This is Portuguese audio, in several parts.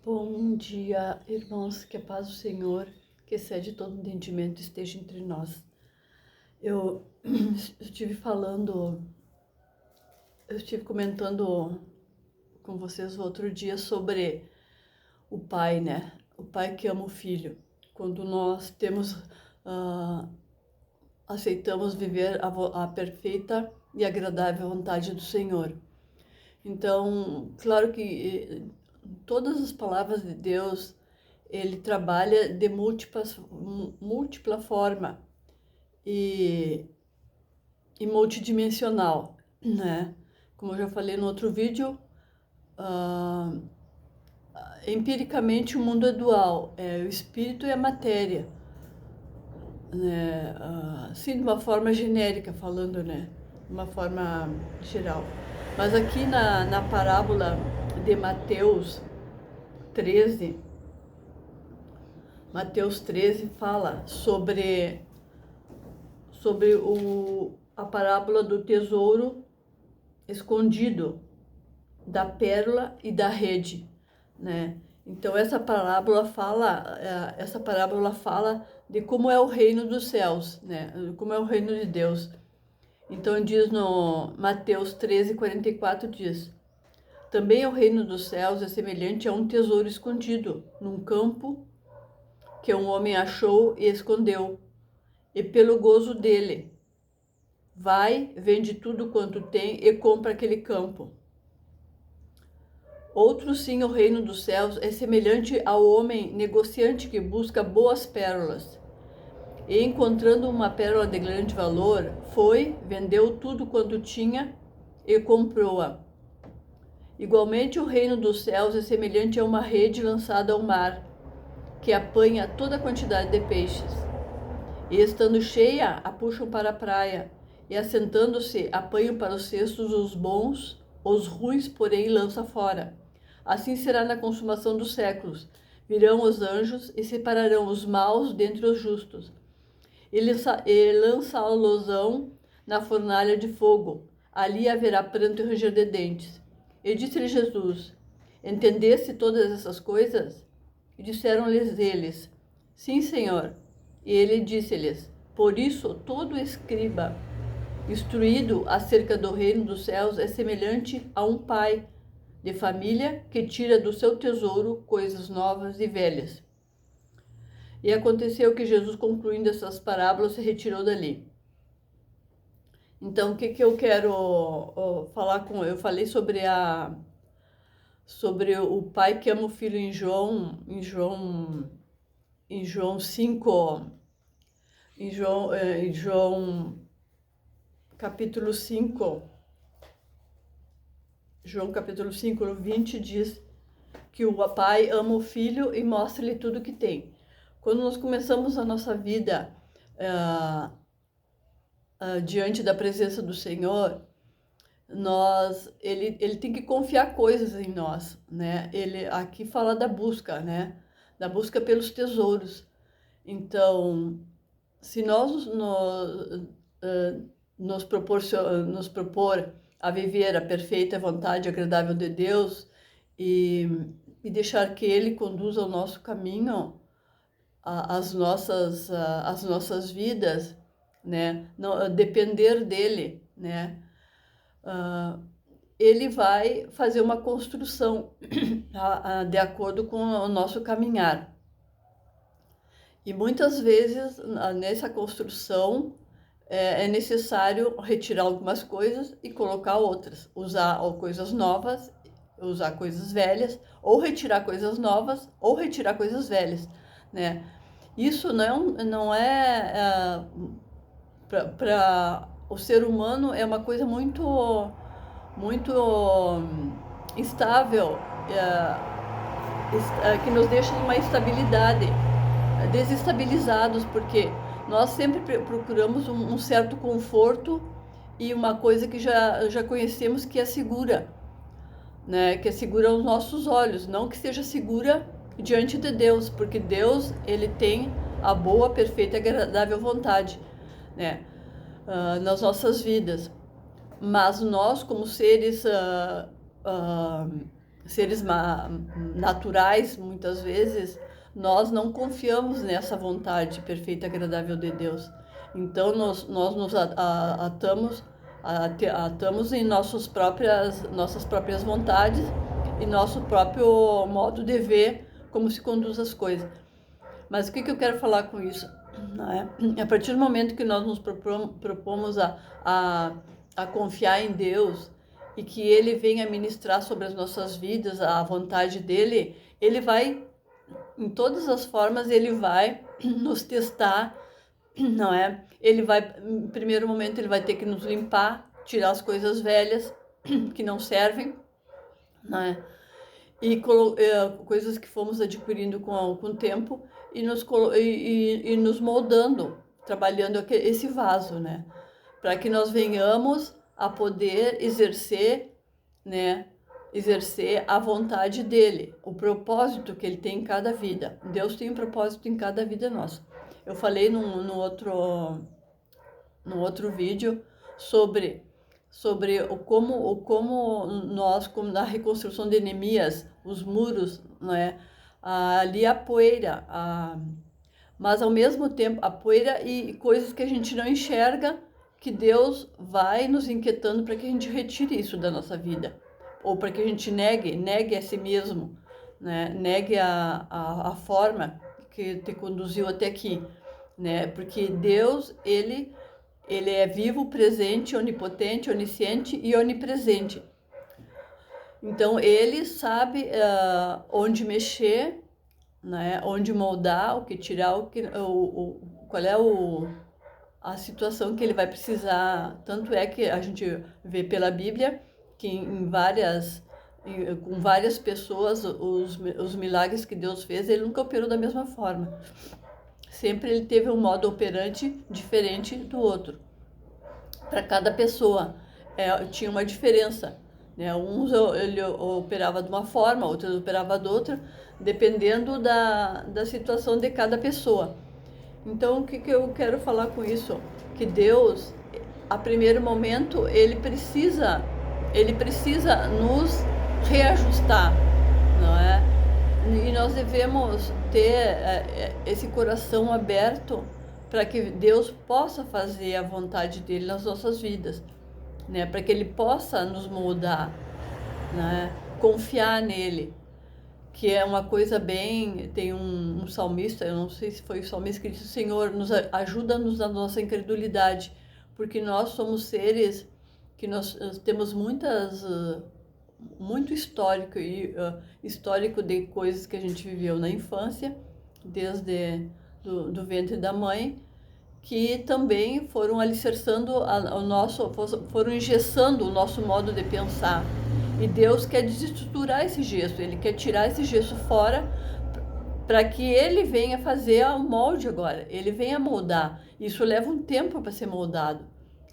Bom dia, irmãos, que a paz do Senhor, que excede todo entendimento, esteja entre nós. Eu estive comentando com vocês o outro dia sobre o pai, né? O pai que ama o filho. Quando nós aceitamos viver a perfeita e agradável vontade do Senhor. Então, claro que todas as palavras de Deus, ele trabalha de múltipla forma e multidimensional, né? Como eu já falei no outro vídeo, empiricamente o mundo é dual, é o espírito e a matéria, né? Assim, de uma forma genérica falando, né? De uma forma geral. Mas aqui na parábola de Mateus 13, fala sobre a parábola do tesouro escondido, da pérola e da rede, né? Então essa parábola fala de como é o reino dos céus, né? Como é o reino de Deus. Então diz no Mateus 13:44, diz: também o reino dos céus é semelhante a um tesouro escondido num campo que um homem achou e escondeu. E pelo gozo dele, vai, vende tudo quanto tem e compra aquele campo. Outro sim, o reino dos céus é semelhante ao homem negociante que busca boas pérolas. E encontrando uma pérola de grande valor, foi, vendeu tudo quanto tinha e comprou-a. Igualmente, o reino dos céus é semelhante a uma rede lançada ao mar, que apanha toda a quantidade de peixes. E estando cheia, a puxam para a praia, e assentando-se, apanham para os cestos os bons, os ruins, porém, lança fora. Assim será na consumação dos séculos. Virão os anjos e separarão os maus dentre os justos, e lançá-los-ão na fornalha de fogo. Ali haverá pranto e ranger de dentes. E disse-lhe Jesus: entendeste todas essas coisas? E disseram-lhes eles: sim, Senhor. E ele disse-lhes: por isso todo escriba instruído acerca do reino dos céus é semelhante a um pai de família que tira do seu tesouro coisas novas e velhas. E aconteceu que Jesus, concluindo essas parábolas, se retirou dali. Então, o que eu quero falar com... Eu falei sobre o pai que ama o filho em João 5, em João capítulo 5, João capítulo 5, 20, diz que o pai ama o filho e mostra-lhe tudo que tem. Quando nós começamos a nossa vida diante da presença do Senhor, ele tem que confiar coisas em nós, né? Ele aqui fala da busca, né? Da busca pelos tesouros. Então, se nós nos propor a viver a perfeita vontade agradável de Deus e deixar que Ele conduza o nosso caminho, as nossas vidas, né? Não, depender dele, né? Ele vai fazer uma construção de acordo com o nosso caminhar. E muitas vezes nessa construção é necessário retirar algumas coisas e colocar outras, usar coisas novas, usar coisas velhas, ou retirar coisas novas, ou retirar coisas velhas, né? Isso não é para o ser humano, é uma coisa muito instável, que nos deixa numa instabilidade, desestabilizados, porque nós sempre procuramos um certo conforto e uma coisa que já conhecemos que é segura, né? Que é segura aos nossos olhos, não que seja segura diante de Deus, porque Deus, ele tem a boa, perfeita e agradável vontade, né? Nas nossas vidas. Mas nós, como seres seres naturais, muitas vezes, nós não confiamos nessa vontade perfeita e agradável de Deus. Então, nós nos atamos em nossas próprias vontades e nosso próprio modo de ver como se conduz as coisas. Mas o que eu quero falar com isso? A partir do momento que nós nos propomos a confiar em Deus e que Ele venha ministrar sobre as nossas vidas a vontade dEle, Ele vai, em todas as formas, Ele vai nos testar, não é? Ele vai, em primeiro momento, Ele vai ter que nos limpar, tirar as coisas velhas que não servem, não é? E coisas que fomos adquirindo com o tempo e nos moldando, trabalhando esse vaso, né? Para que nós venhamos a poder exercer, né? Exercer a vontade dele, o propósito que ele tem em cada vida. Deus tem um propósito em cada vida nossa. Eu falei no outro vídeo sobre como nós, como na reconstrução de Neemias, os muros, né? Ali a poeira, mas ao mesmo tempo a poeira e coisas que a gente não enxerga, que Deus vai nos inquietando para que a gente retire isso da nossa vida, ou para que a gente negue a si mesmo, né? Negue a forma que te conduziu até aqui, né? Porque Deus, ele é vivo, presente, onipotente, onisciente e onipresente. Então, ele sabe onde mexer, né? Onde moldar, o que tirar, qual é a situação que ele vai precisar. Tanto é que a gente vê pela Bíblia que com várias pessoas, os milagres que Deus fez, ele nunca operou da mesma forma. Sempre ele teve um modo operante diferente do outro. Para cada pessoa tinha uma diferença, né? Uns ele operava de uma forma, outros operava de outra, dependendo da situação de cada pessoa. Então, o que eu quero falar com isso? Que Deus, a primeiro momento, ele precisa nos reajustar, não é? E nós devemos ter esse coração aberto para que Deus possa fazer a vontade dele nas nossas vidas, né? Para que ele possa nos moldar, né? Confiar nele, que é uma coisa bem... Tem um salmista, eu não sei se foi o salmista que disse: Senhor, ajuda-nos na nossa incredulidade, porque nós somos seres que nós temos muito histórico de coisas que a gente viveu na infância, desde do ventre da mãe, que também foram alicerçando foram engessando o nosso modo de pensar. E Deus quer desestruturar esse gesso, Ele quer tirar esse gesso fora para que Ele venha fazer o molde agora, Ele venha moldar. Isso leva um tempo para ser moldado,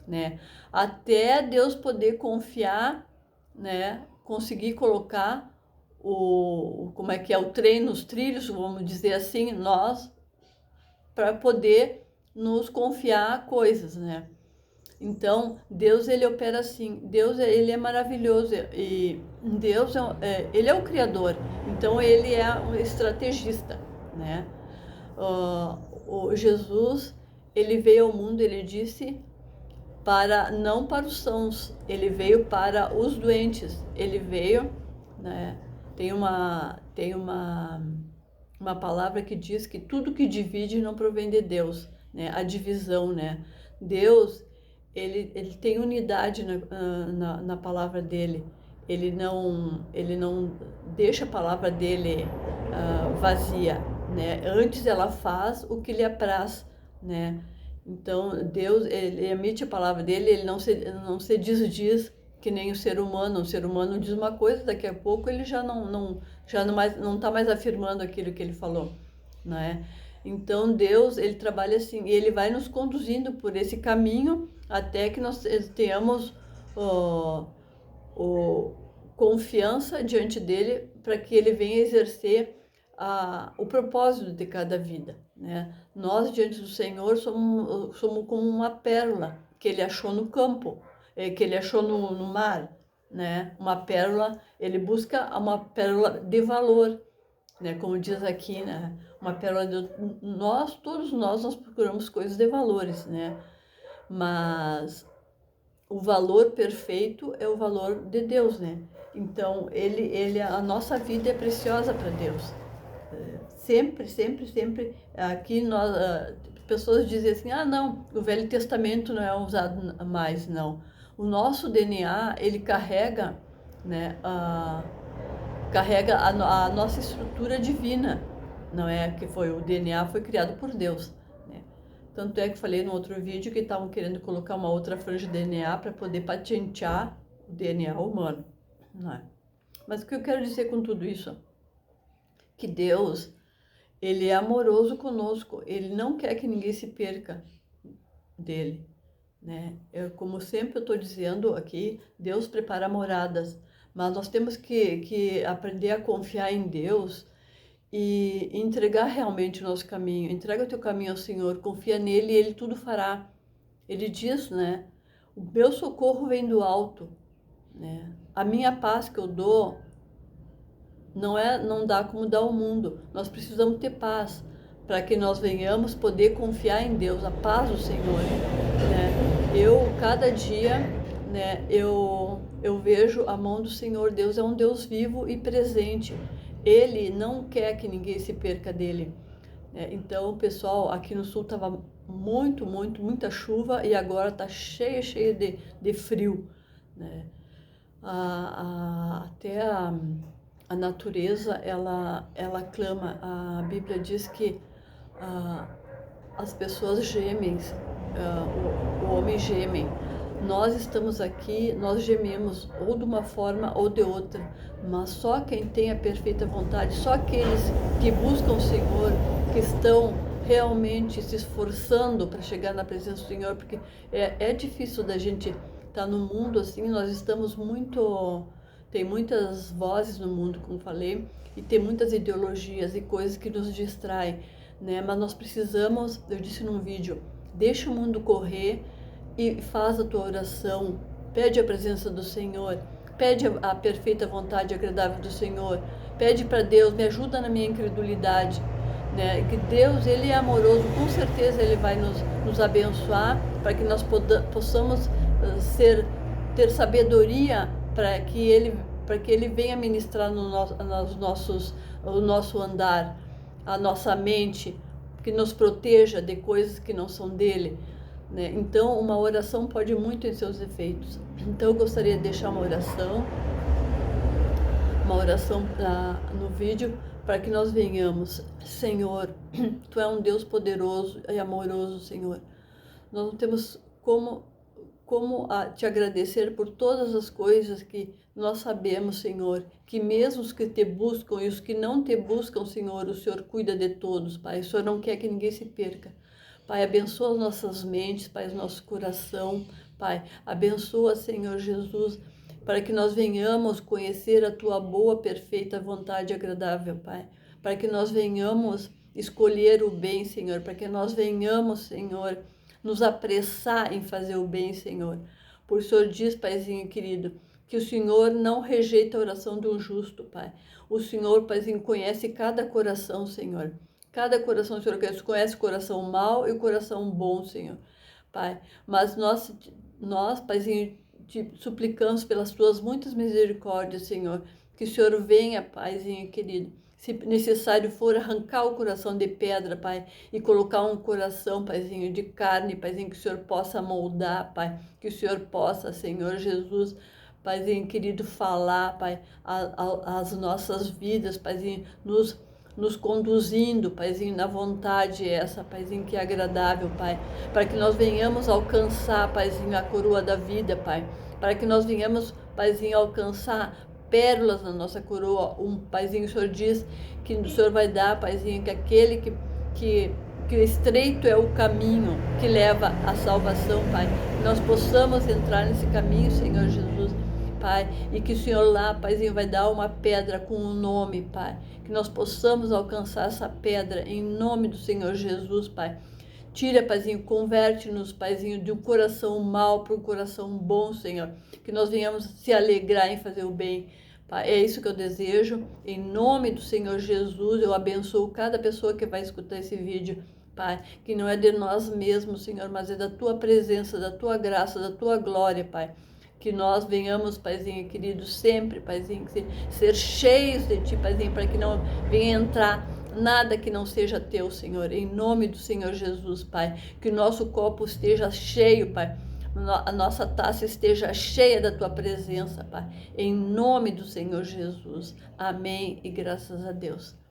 né? Até Deus poder confiar, né? Conseguir colocar como é que é, o trem nos trilhos, vamos dizer assim, nós, para poder nos confiar coisas, né? Então, Deus, ele opera assim. Deus, ele é maravilhoso e Deus, ele é o Criador. Então, ele é um estrategista, né? O Jesus, ele veio ao mundo, ele disse, não para os sãos, ele veio para os doentes. Ele veio, né? Tem uma palavra que diz que tudo que divide não provém de Deus, né? A divisão, né? Deus, ele tem unidade na palavra dele. Ele não deixa a palavra dele vazia, né? Antes ela faz o que lhe apraz, né? Então Deus, ele emite a palavra dele, ele não se desdiz que nem o ser humano. O ser humano diz uma coisa, daqui a pouco ele já não está mais afirmando aquilo que ele falou, não é? Então Deus, ele trabalha assim, e ele vai nos conduzindo por esse caminho até que nós tenhamos confiança diante dele, para que ele venha exercer o propósito de cada vida, né? Nós, diante do Senhor, somos como uma pérola que ele achou no campo, que ele achou no mar, né? Uma pérola, ele busca uma pérola de valor, né? Como diz aqui, né? Uma pérola de... todos nós procuramos coisas de valores, né? Mas o valor perfeito é o valor de Deus, né? Então, a nossa vida é preciosa para Deus. Sempre, sempre, sempre, aqui nós, pessoas dizem assim, não, o Velho Testamento não é usado mais, não. O nosso DNA, ele carrega, né, carrega a nossa estrutura divina, não é? Que foi, o DNA foi criado por Deus, né? Tanto é que falei no outro vídeo que estavam querendo colocar uma outra franja de DNA para poder patentear o DNA humano, não é? Mas o que eu quero dizer com tudo isso? Que Deus, ele é amoroso conosco, ele não quer que ninguém se perca dele, né? Como sempre eu estou dizendo aqui, Deus prepara moradas, mas nós temos que aprender a confiar em Deus e entregar realmente o nosso caminho. Entrega o teu caminho ao Senhor, confia nele e ele tudo fará. Ele diz, né? O meu socorro vem do alto, né? A minha paz que eu dou não dá como dar ao mundo. Nós precisamos ter paz para que nós venhamos poder confiar em Deus, a paz do Senhor, né? Cada dia, né, eu vejo a mão do Senhor. Deus é um Deus vivo e presente. Ele não quer que ninguém se perca dele, né? Então, pessoal, aqui no sul estava muita chuva e agora está cheia de frio, né? Até a natureza, ela clama. A Bíblia diz que as pessoas gemem, o homem geme. Nós estamos aqui, nós gememos ou de uma forma ou de outra, mas só quem tem a perfeita vontade, só aqueles que buscam o Senhor, que estão realmente se esforçando para chegar na presença do Senhor, porque é difícil da gente estar no mundo assim. Nós estamos tem muitas vozes no mundo, como falei, e tem muitas ideologias e coisas que nos distraem, né? Mas nós precisamos, eu disse num vídeo, deixa o mundo correr e faz a tua oração, pede a presença do Senhor, pede a perfeita vontade agradável do Senhor, pede para Deus, me ajuda na minha incredulidade, né? Que Deus, ele é amoroso, com certeza ele vai nos abençoar para que nós possamos ter sabedoria para que ele venha ministrar o nosso andar, a nossa mente, que nos proteja de coisas que não são dele, né? Então, uma oração pode muito em seus efeitos. Então, eu gostaria de deixar uma oração no vídeo, para que nós venhamos. Senhor, Tu é um Deus poderoso e amoroso, Senhor. Nós não temos como te agradecer por todas as coisas que nós sabemos, Senhor, que mesmo os que te buscam e os que não te buscam, Senhor, o Senhor cuida de todos, Pai. O Senhor não quer que ninguém se perca. Pai, abençoa as nossas mentes, Pai, o nosso coração, Pai. Abençoa, Senhor Jesus, para que nós venhamos conhecer a Tua boa, perfeita vontade agradável, Pai. Para que nós venhamos escolher o bem, Senhor. Para que nós venhamos, Senhor, nos apressar em fazer o bem, Senhor. Por o Senhor diz, Paizinho querido, que o Senhor não rejeita a oração de um justo, Pai. O Senhor, Paizinho, conhece cada coração, Senhor. Cada coração, Senhor, conhece o coração mau e o coração bom, Senhor, Pai. Mas nós, Paizinho, te suplicamos pelas Tuas muitas misericórdias, Senhor, que o Senhor venha, Paizinho querido, se necessário for, arrancar o coração de pedra, Pai, e colocar um coração, Paizinho, de carne, Paizinho, que o Senhor possa moldar, Pai, que o Senhor possa, Senhor Jesus, Paizinho querido, falar, Pai, as nossas vidas, Paizinho, nos conduzindo, Paizinho, na vontade essa, Paizinho, que é agradável, Pai, para que nós venhamos alcançar, Paizinho, a coroa da vida, Pai, para que nós venhamos, Paizinho, alcançar pérolas na nossa coroa. Paizinho, o Senhor diz que o Senhor vai dar, Paizinho, que aquele que estreito é o caminho que leva à salvação, Pai. Que nós possamos entrar nesse caminho, Senhor Jesus, Pai, e que o Senhor lá, Paizinho, vai dar uma pedra com um nome, Pai. Que nós possamos alcançar essa pedra em nome do Senhor Jesus, Pai. Tira, Paizinho, converte-nos, Paizinho, de um coração mau para um coração bom, Senhor. Que nós venhamos se alegrar em fazer o bem. Pai, é isso que eu desejo. Em nome do Senhor Jesus, eu abençoo cada pessoa que vai escutar esse vídeo. Pai, que não é de nós mesmos, Senhor, mas é da Tua presença, da Tua graça, da Tua glória, Pai. Que nós venhamos, Paizinho querido, sempre, Paizinho, ser cheios de Ti, Paizinho, para que não venha entrar nada que não seja Teu, Senhor. Em nome do Senhor Jesus, Pai. Que o nosso copo esteja cheio, Pai. A nossa taça esteja cheia da Tua presença, Pai. Em nome do Senhor Jesus. Amém e graças a Deus.